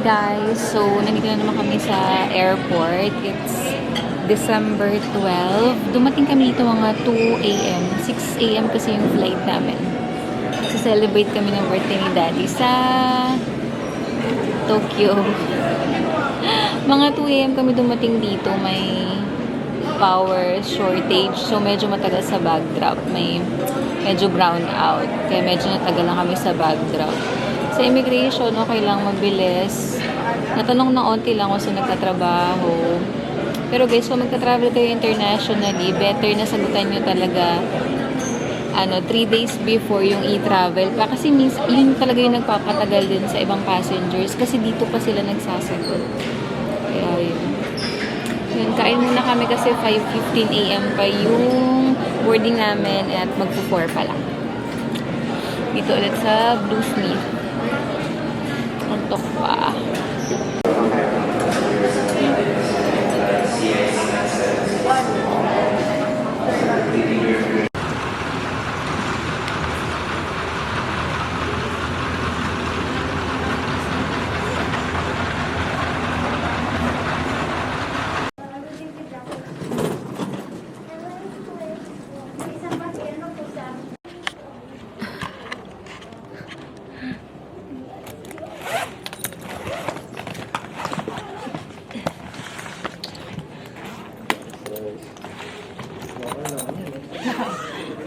guys! So, nandito na naman kami sa airport. It's December 12. Dumating kami dito mga 2 a.m. 6 a.m. kasi yung flight namin. Celebrate kami ng birthday ni Daddy sa Tokyo. Mga 2 a.m. kami dumating dito. May power shortage. So, medyo matagal sa bag drop. Medyo brown out. Kaya medyo natagal lang kami sa bag drop. Sa immigration, okay lang, mabilis. Natanong ng onti lang kung saan nagtatrabaho. Pero guys, kung magta-travel kayo internationally, better na sagutan nyo talaga 3 days before yung e-travel pa. Kasi yun talaga yung nagpapatagal din sa ibang passengers. Kasi dito pa sila nagsasagot. Kaya yun, kain muna kami kasi 5:15 a.m. pa yung boarding namin at magpo-4 pa lang. Dito ulit sa Blue Smith. Antok pa.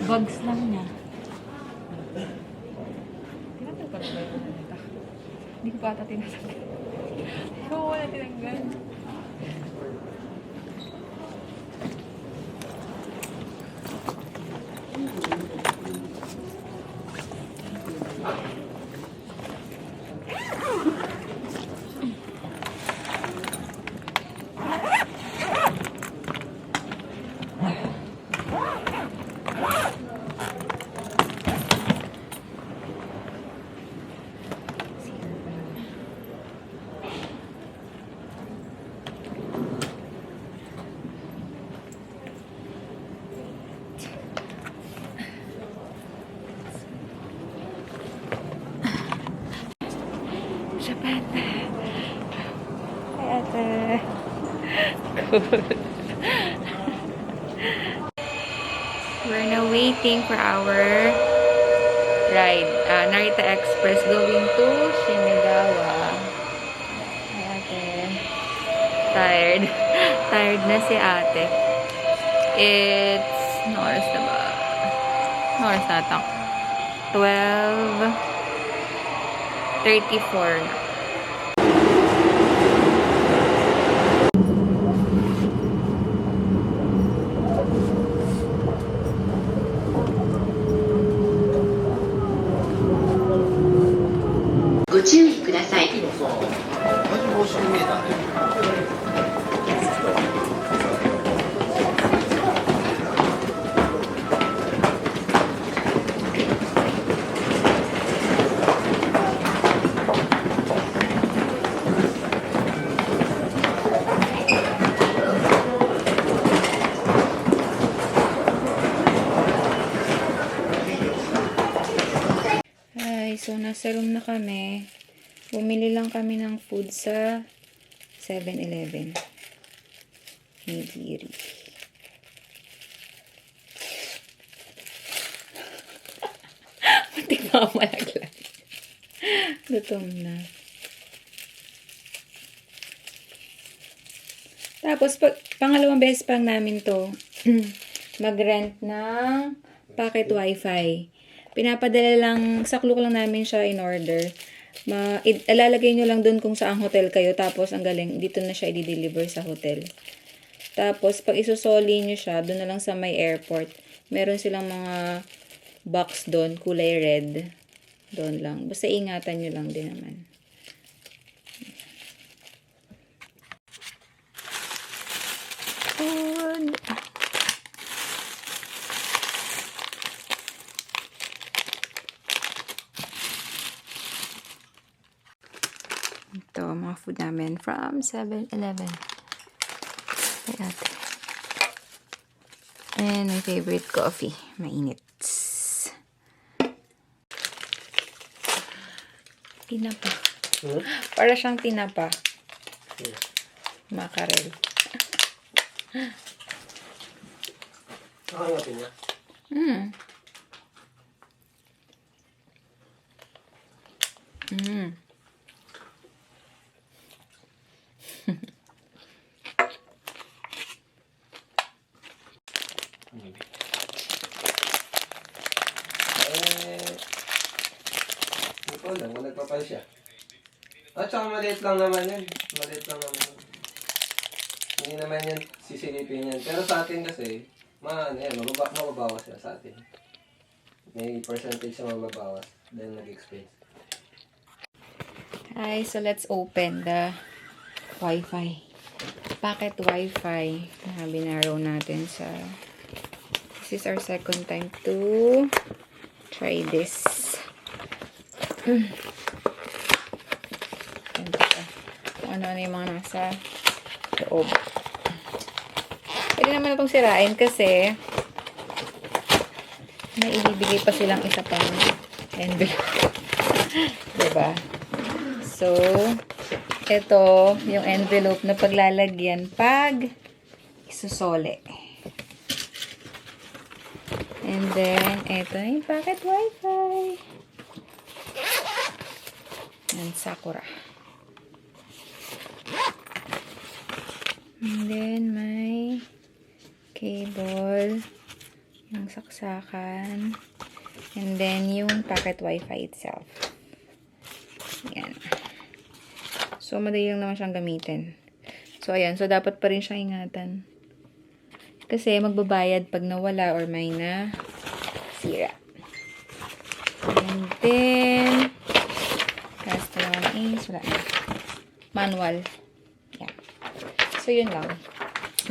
Bugs lang niya. Tinatag pa na ba yung nalita? Hindi ko pa ata tinatag. Oo, wala tinanggal. Japan. Hi, ate. We're now waiting for our ride. Narita Express going to Shinagawa. Hi, ate. Tired. Tired na si ate. It's... Ano oras na ba? Ano oras na ito? 12:34 na. So, nasa room na kami. Bumili lang kami ng food sa 7-Eleven. Nigiri. Matik mga malaglag. Gutom na. Tapos, pangalawang beses pang namin to mag-rent ng pocket wifi. Pinapadala lang, saklok lang namin siya in order. Ilalagay nyo lang dun kung saang hotel kayo. Tapos, ang galing, dito na siya i-deliver sa hotel. Tapos, pag isusoli nyo siya, dun na lang sa may airport. Meron silang mga box dun, kulay red. Doon lang. Basta ingatan nyo lang din naman. Ito, mga food namin from 7-Eleven. Ayan. And my favorite coffee. Mainit. Tinapa. Para siyang tinapa. Yeah. Mackerel. Nakangapin niya. Mm. Mm. Hindi ko alam kung nagpapal siya. At saka maliit lang naman yan. Maliit lang naman. Hindi naman yan sisilipin yan. Pero sa atin kasi, mababawas siya sa atin. May percentage na mababawas. Dahil nag-expense. Hi, so let's open the Wi-Fi. Packet Wi-Fi na binarrow natin sa... This is our second time to try this. Ano yung mga nasa loob. Pwede naman itong sirain kasi may ibibigay pa silang isa pang envelope. Diba? So, ito yung envelope na paglalagyan pag isusole. And then, ito na yung packet Wi-Fi. And Sakura. And then, may cable, yung saksakan, and then, yung packet Wi-Fi itself. Yan. So, madali lang naman siyang gamitin. So, ayan. So, dapat pa rin siyang ingatan. Kasi, magbabayad pag nawala or may na sira. And then, last one is, wala na. Manual. Yan. So, yun lang.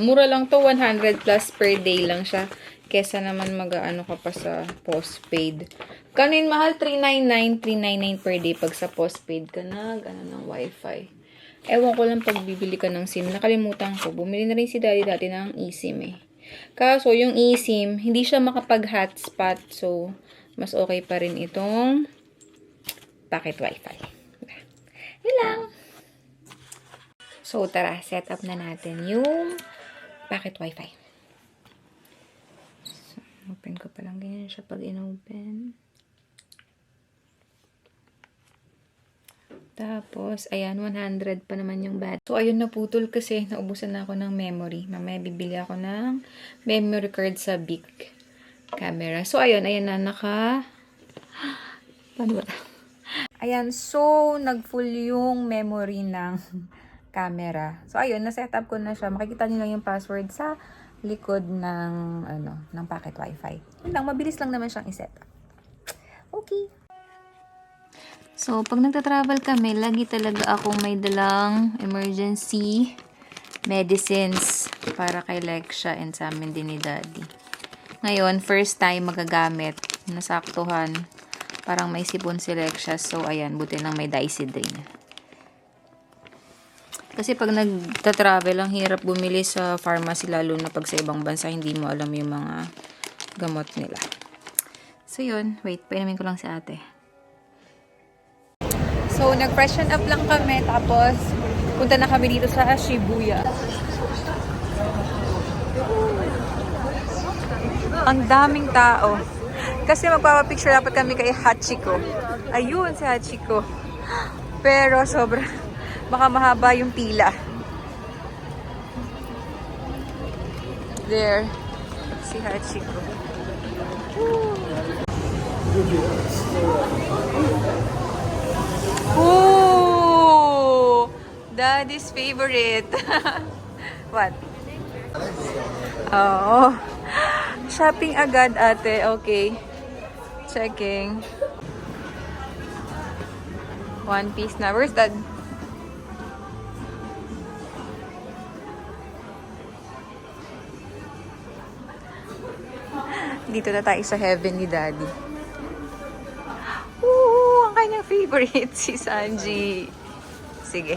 Mura lang to, 100 plus per day lang siya. Kesa naman mag-ano ka pa sa postpaid. Kanin mahal, 399 per day pag sa postpaid ka ng wifi. Ewan ko lang pag bibili ka ng SIM. Nakalimutan ko. Bumili na rin si daddy dati ng eSIM eh. Kaso, yung eSIM, hindi siya makapag-hotspot. So, mas okay pa rin itong packet wifi. Yun lang. So, tara, set up na natin yung packet wifi. So, open ko pa lang ganyan siya pag in-open. Tapos, ayan, 100 pa naman yung battery. So, ayun, naputol kasi naubusan na ako ng memory. Mamaya bibili ako ng memory card sa big camera. So, ayun na, paano ba? Ayan, so, nag-full yung memory ng camera. So, ayun, na-set up ko na siya. Makikita niyo lang yung password sa likod ng, ng packet wifi. Yun lang, mabilis lang naman siyang i-set up. Okay. So, pag nagta-travel kami, lagi talaga akong may dalang emergency medicines para kay Lexia and sa amin din ni Daddy. Ngayon, first time magagamit, nasaktuhan. Parang may sipon si Lexia. So, ayan, buti lang may Dicedrine. Kasi pag nagta-travel, ang hirap bumili sa pharmacy, lalo na pag sa ibang bansa, hindi mo alam yung mga gamot nila. So, yun. Wait, painumin ko lang si ate. So, nag-freshen up lang kami, tapos punta na kami dito sa Shibuya. Ang daming tao. Kasi magpapapicture dapat kami kay Hachiko. Ayun, si Hachiko. Pero, baka mahaba yung pila. There. Si Hachiko. Ooh! Daddy's favorite. What? Oh. Shopping agad, ate. Okay. Checking. One Piece na. Where's that? Dito na tayo sa heaven ni Daddy. Ooh, ang kanyang favorite, si Sanji. Sige.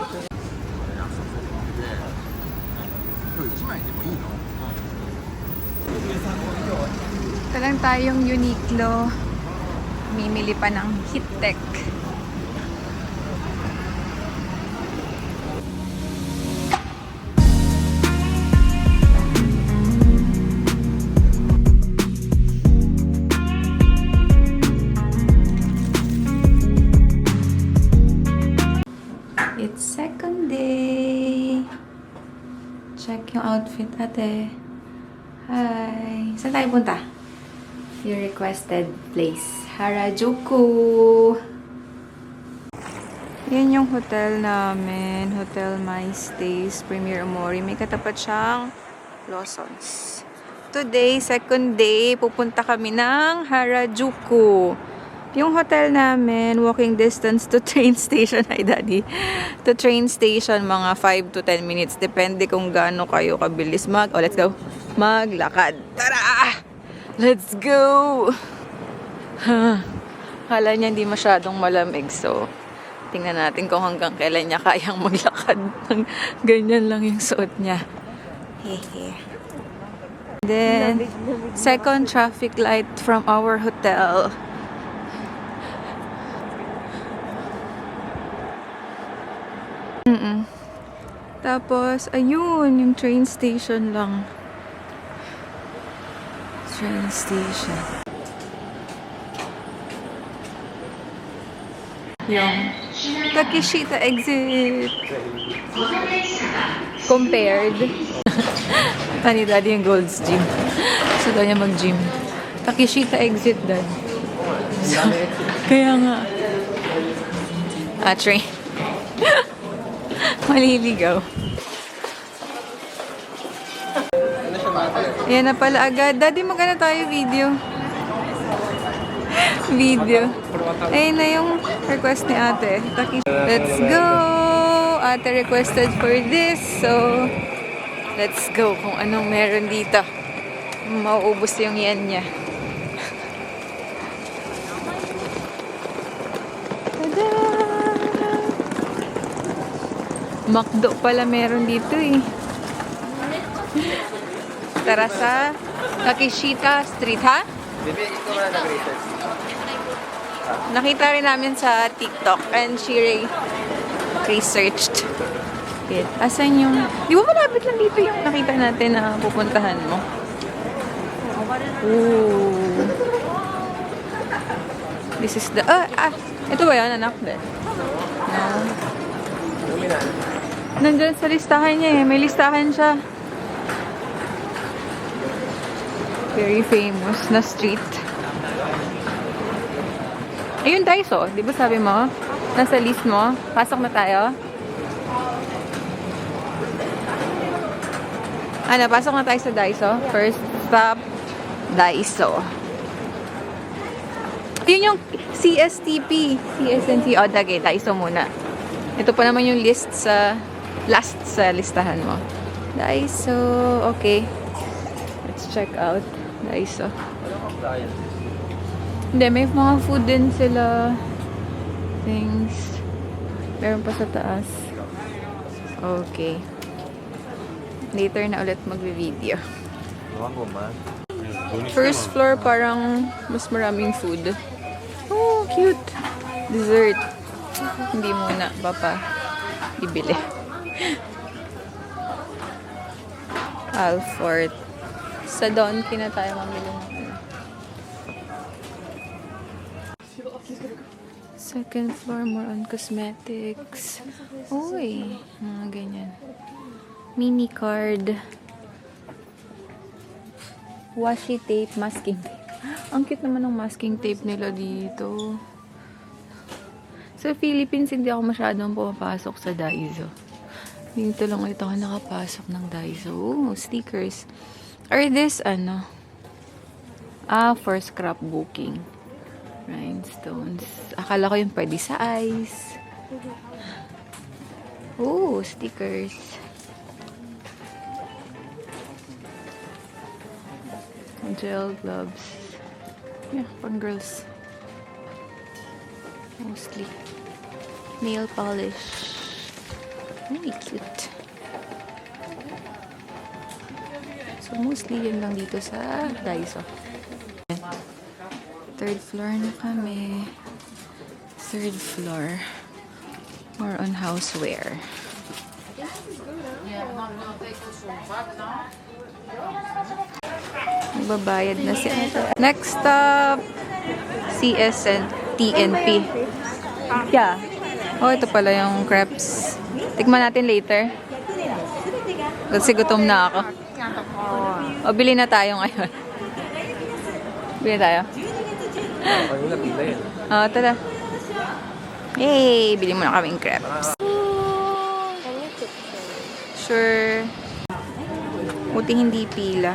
Ito lang tayong Uniqlo. Mimili pa ng Hittech. Ate. Hi. Saan tayo punta? Your requested place. Harajuku. Yan yung hotel namin. Hotel My Stays, Premier Omori. May katapat siyang Lawson's. Today, second day, pupunta kami ng Harajuku. Yung hotel namin, walking distance to train station. Hi, Daddy. To train station, mga 5 to 10 minutes. Depende kung gaano kayo kabilis let's go. Maglakad. Tara! Let's go! Kala niya hindi masyadong malamig. So, tingnan natin kung hanggang kailan niya kayang maglakad. Ganyan lang yung suot niya. Hehe. Then, second traffic light from our hotel. Tapos, ayun, yung train station lang. Train station. Yung Takeshita exit. Compared. Ani Daddy yung Gold's Gym. Gusto daw niya mag-gym. Takeshita exit dad. So, kaya nga. Train. Maliligaw. Ayan na pala agad. Daddy, magana tayo video. Video. Ayun na yung request ni ate. Let's go! Ate requested for this. So, let's go kung anong meron dito. Mauubos yung yen niya. Tada! McDo pala meron dito eh. Tara sa Takeshita Street, ha? Nakita rin namin sa TikTok and she researched it. Asan yung... Di ba malapit lang dito yung nakita natin na pupuntahan mo? Ooh. This is the... ito ba yun, anak? No. Nandun sa listahan niya eh. May listahan siya. Very famous na street. Ayun, Daiso. Di ba sabi mo? Nasa list mo. Pasok na tayo. Pasok na tayo sa Daiso. First stop, Daiso. Yun yung CSTP. CSNT. Dagi. Daiso muna. Ito pa naman yung list sa last sa listahan mo. Daiso. Okay. Let's check out Daiso. Hindi, may mga food din sila. Things. Meron pa sa taas. Okay. Later na ulit magvi-video. First floor parang mas maraming food. Oh, cute. Dessert. Hindi muna, papa. Bibili. Alfort. Sa Donki na tayo mamili ng second floor, more on cosmetics. Uy, mga ganyan. Mini card. Washi tape, masking tape. Ang cute naman ng masking tape nila dito. Sa Philippines, hindi ako masyadong pumapasok sa Daiso. Dito lang ulit ako nakapasok ng Daiso. Oh, stickers. Or this, for scrapbooking. Rhinestones. Akala ko yung pwede sa eyes. Oh, stickers. Gel gloves. Yeah, pang girls. Mostly. Nail polish. Really cute. So, mostly yun lang dito sa Daiso. Third floor na kami. Third floor. More on houseware. Magbabayad na si ate. Next stop, CS and TNP. Yeah. Oh, ito pala yung crepes. Tikman natin later. Kasi gutom na ako. O, bili na tayo ngayon. Bili tayo. Kanina pila yan. Tara. Yay! Bili muna kaming crepes. Sure. Buti hindi pila.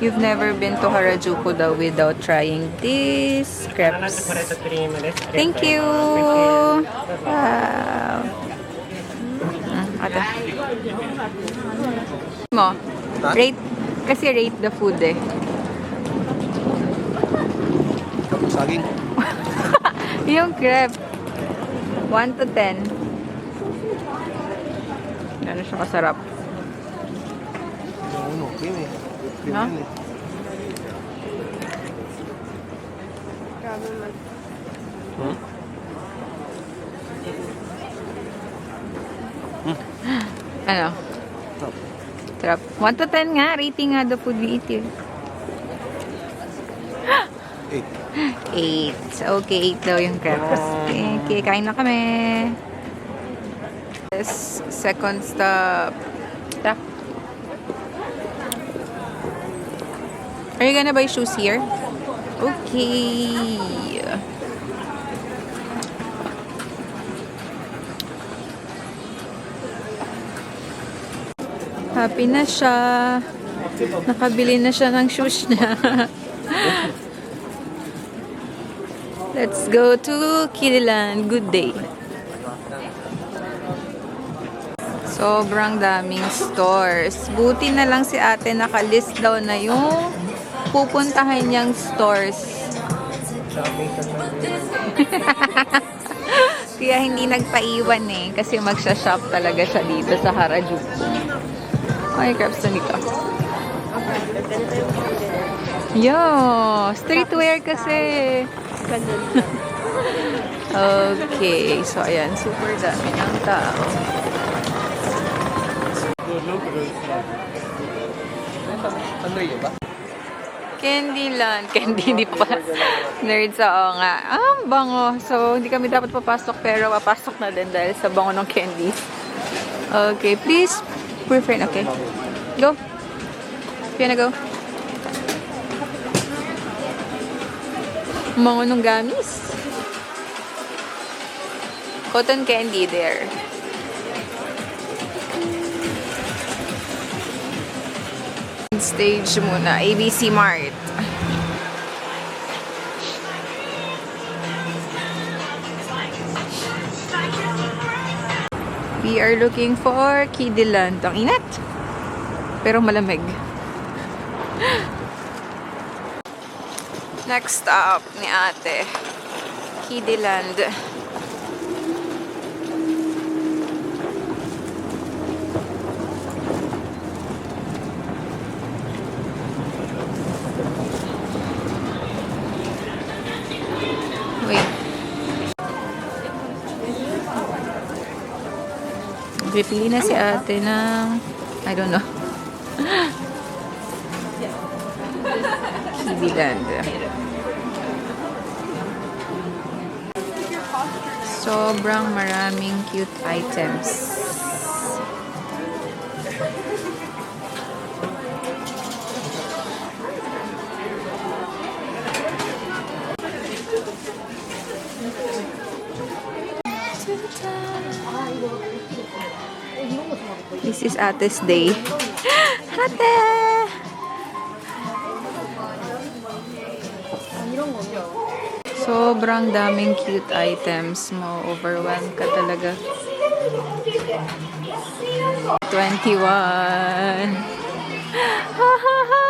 You've never been to Harajuku daw without trying this crepes. Thank you! Wow! Ate. Mo, rate, kasi rate the food eh. Saging. Yung crepe. 1 to 10. Ano siya kasarap? Okay na eh. No? Ano? Sarap. 1 to 10 nga. Rating nga the food we eat here. 8. Okay, 8 daw yung crepes. Okay, kain na kami. Yes, second stop. Tara. Are you gonna buy shoes here? Okay. Happy na siya. Nakabili na siya ng shoes niya. Let's go to Kiddyland. Good day. Sobrang daming stores. Buti na lang si ate nakalist daw na yung pupuntahan niyang stores. Kaya hindi nagpaiwan eh. Kasi magsha-shop talaga siya dito sa Harajuku. Ay, crepes na nito. Yo! Streetwear kasi. Okay. So, ayan. Super dami ng tao. Andrea ba? Candyland. Candy, hindi pa pala. Nerds, oo nga. Bango. So, hindi kami dapat papasok, pero papasok na din dahil sa bango ng candies. Okay, please. Prefer, okay. Go. If you wanna go. Bango ng gamis. Cotton candy there. Stage muna. ABC Mart. We are looking for Kiddyland. Ang inat. Pero malamig. Next stop ni ate. Kiddyland. Wait. Pipili na si ate ng I don't know. Kiddyland. Sobrang maraming cute items. This is Ate's day. Ate! Sobrang daming cute items mo. Overwhelm ka talaga. 21. Ha ha ha!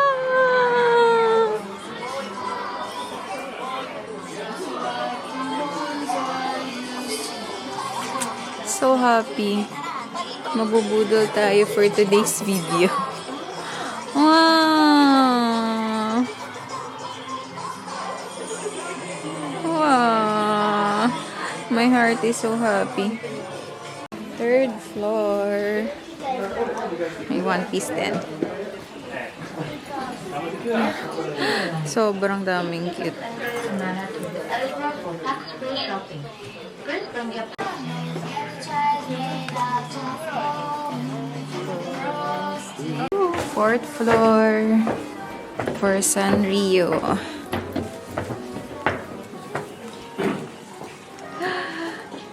So happy. Mabubudol tayo for today's video. Wow! Wow! My heart is so happy. Third floor. May one-piece tent. Sobrang daming cute. Fourth floor for Sanrio.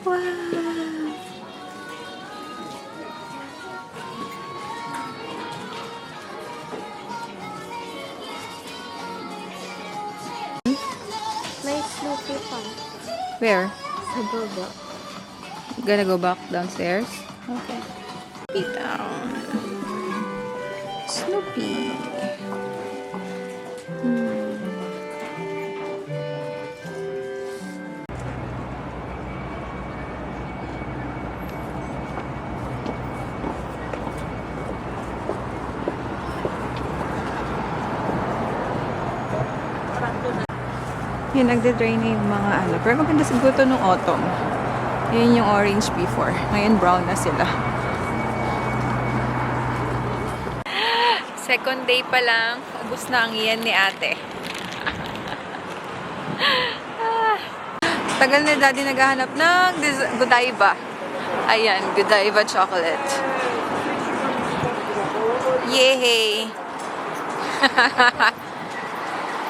Wow! May Snoopy pa. Where? Sa baba. Gonna go back downstairs? Okay. Be down. Snoopy. Yun, nagde-dry na yung mga ano. Pero maganda siguro to nung autumn. Yun yung orange before. Ngayon brown na sila. Second day pa lang, ubus na ang iyan ni ate. Tagal na daddy naghahanap ng Godiva. Ayan, Godiva chocolate. Yay!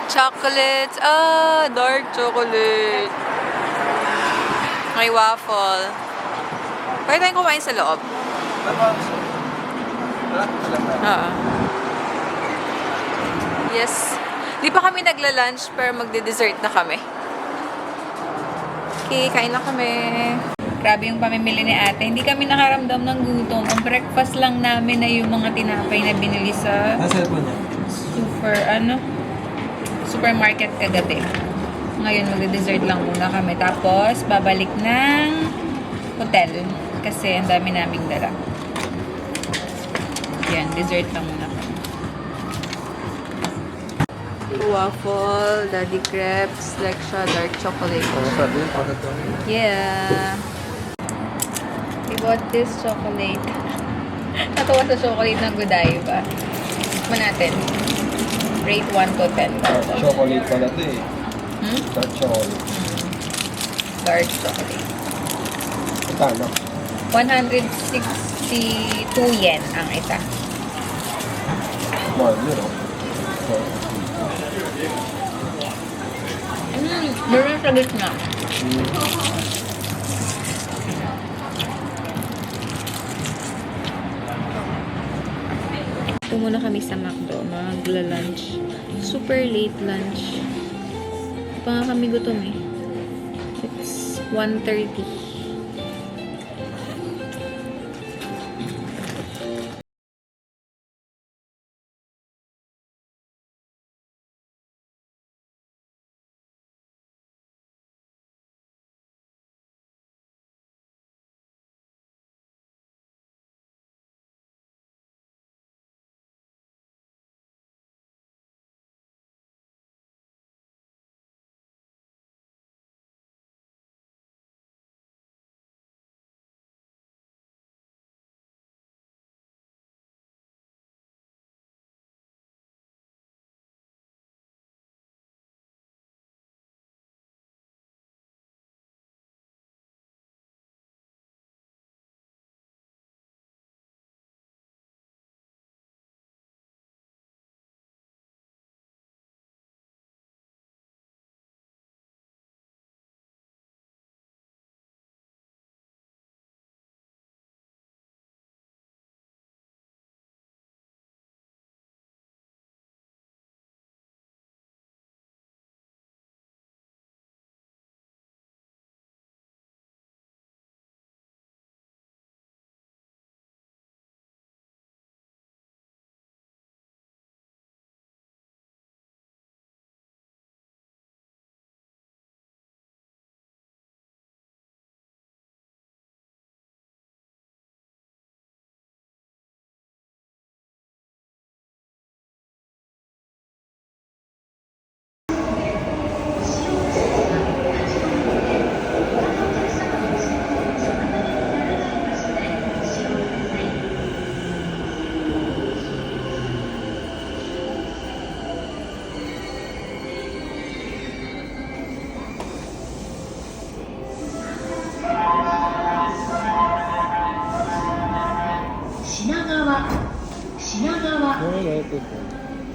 Chocolate. Ah, dark chocolate. May waffle. Pwede tayong kumain sa loob. Oo. Yes. Di pa kami nagla-lunch pero magde-dessert na kami. Okay, kain na kami. Grabe yung pamimili ni ate. Hindi kami nakaramdam ng gutom. Ang breakfast lang namin na yung mga tinapay na binili sa supermarket kagabi. Ngayon, magde-dessert lang muna kami. Tapos, babalik ng hotel. Kasi ang dami naming dala. Yan, dessert lang muna kami. Waffle, daddy crepes, like siya, dark chocolate. Yeah. We bought this chocolate. Natuwa sa chocolate ng Godiva. Tikman natin. Rate 1 to 10. Chocolate pala ito eh. Dark chocolate. Dark chocolate. Kano? 162 yen ang isa. Mahal yun oh. Meron sa gitna. Ito muna kami sa McDo. Magla-lunch. Super late lunch. Pa nga kami gutom eh. It's 1:30.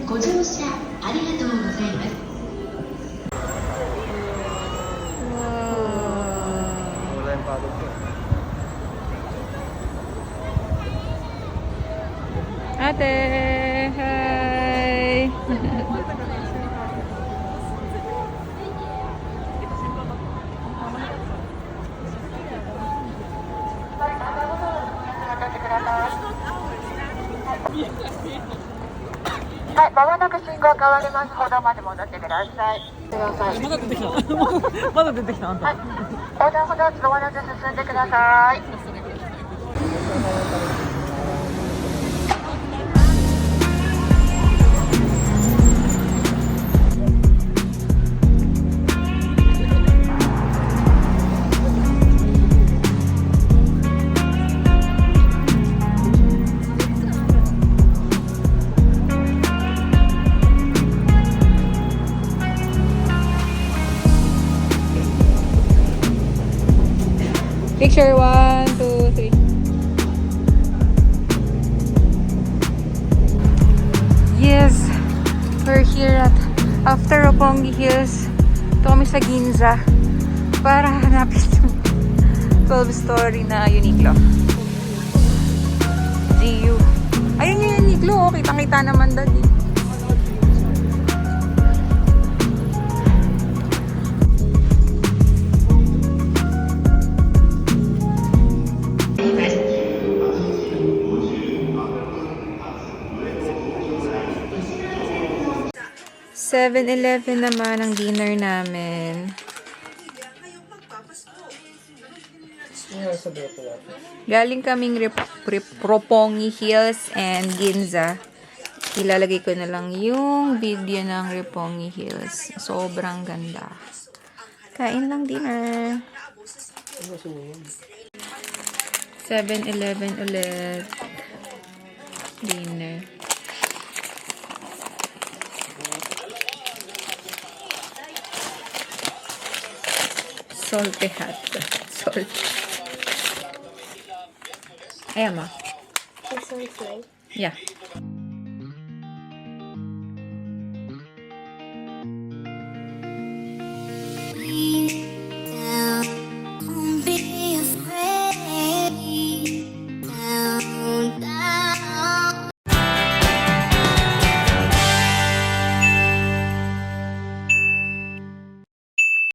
ご乗車ありがとうございます。 Wala yung pagod ko. Ate! Hi! Picture 1, 2, 3. Yes! We're here at after Roppongi Hills. Ito kami sa Ginza para hanapin yung 12-story na Uniqlo. GU. Ayun yung Uniqlo, oh. Kitang-kita naman doon eh. $7-Eleven naman ang dinner namin. Galing kaming Roppongi Hills and Ginza. Ilalagay ko na lang yung video ng Roppongi Hills. Sobrang ganda. Kain lang dinner. 7-Eleven ulit. Dinner. Salty hat. Salt. Ayan ma. This one's nice. Yeah.